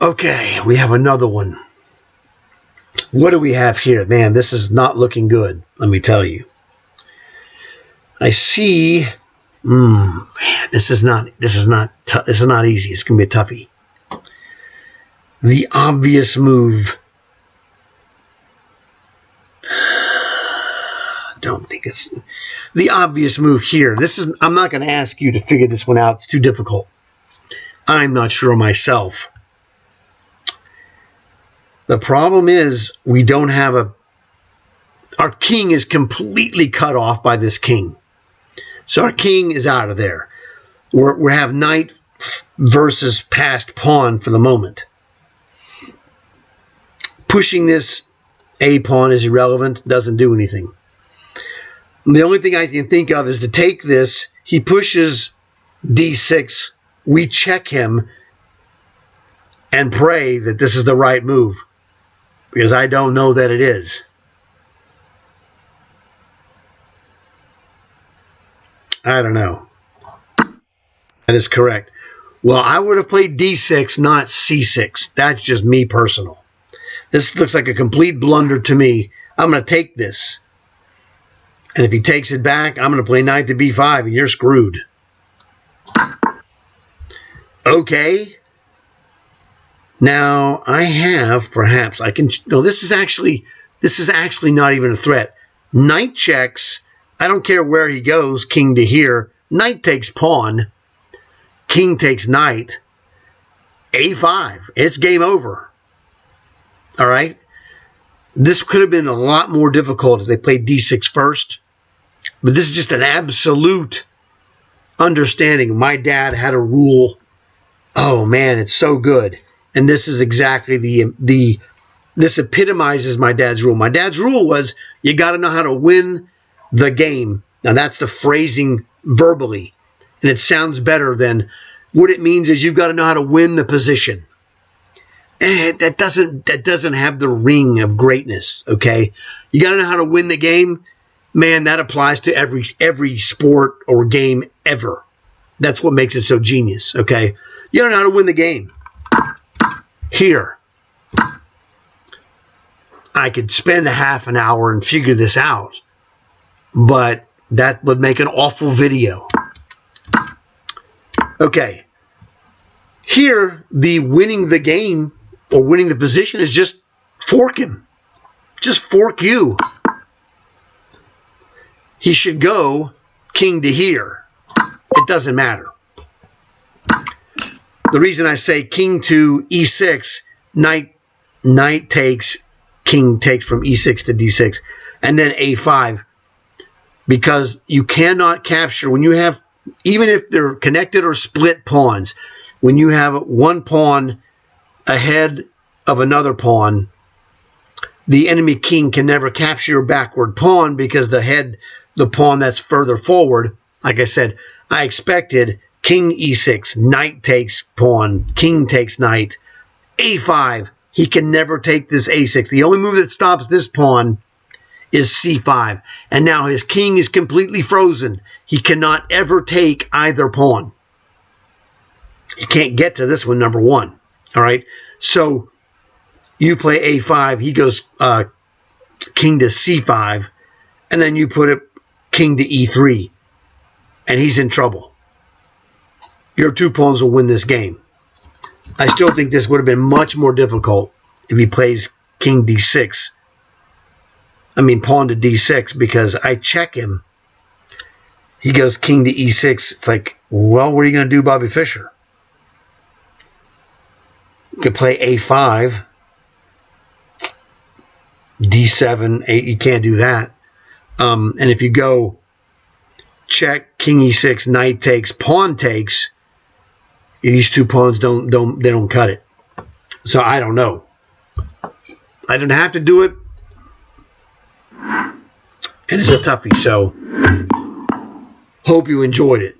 Okay, we have another one. What do we have here? Man, this is not looking good, let me tell you. I see. Man, this is not easy. It's gonna be a toughie. The obvious move. Don't think it's the obvious move here. I'm not going to ask you to figure this one out. It's too difficult. I'm not sure myself. The problem is we don't have our king is completely cut off by this king. So our king is out of there. We have knight versus passed pawn for the moment. Pushing this a pawn is irrelevant, doesn't do anything. The only thing I can think of is to take this, he pushes d6, we check him and pray that this is the right move, because I don't know that it is. I don't know. That is correct. Well, I would have played d6, not c6. That's just me personal. This looks like a complete blunder to me. I'm going to take this. And if he takes it back, I'm going to play knight to b5, and you're screwed. Okay. Now, I have, perhaps, I can... No, this is actually not even a threat. Knight checks. I don't care where he goes, king to here. Knight takes pawn. King takes knight. a5. It's game over. All right? This could have been a lot more difficult if they played d6 first. But this is just an absolute understanding. My dad had a rule. Oh, man, it's so good. And this is exactly this epitomizes my dad's rule. My dad's rule was you got to know how to win the game. Now, that's the phrasing verbally. And it sounds better than what it means is you've got to know how to win the position. That doesn't have the ring of greatness, okay? You got to know how to win the game. Man, that applies to every sport or game ever. That's what makes it so genius, okay? You got to know how to win the game. Here, I could spend a half an hour and figure this out, but that would make an awful video. Okay. Here, the winning the game or winning the position is just fork him. Just fork you. He should go king to here. It doesn't matter. The reason I say king to e6, knight takes, king takes from e6 to d6, and then a5, because you cannot capture, when you have, even if they're connected or split pawns, when you have one pawn ahead of another pawn, the enemy king can never capture your backward pawn because the pawn that's further forward, like I said, I expected king e6, knight takes pawn, king takes knight, a5. He can never take this a6. The only move that stops this pawn is c5. And now his king is completely frozen. He cannot ever take either pawn. He can't get to this one, number one. All right? So you play a5. He goes king to c5. And then you put it king to e3. And he's in trouble. Your two pawns will win this game. I still think this would have been much more difficult if he plays king d6. I mean, pawn to d6, because I check him. He goes king to e6. It's like, well, what are you going to do, Bobby Fischer? You could play a5, d7, 8. You can't do that. And if you go check, king e6, knight takes, pawn takes, these two pawns don't cut it. So I don't know. I didn't have to do it. And it's a toughie, so hope you enjoyed it.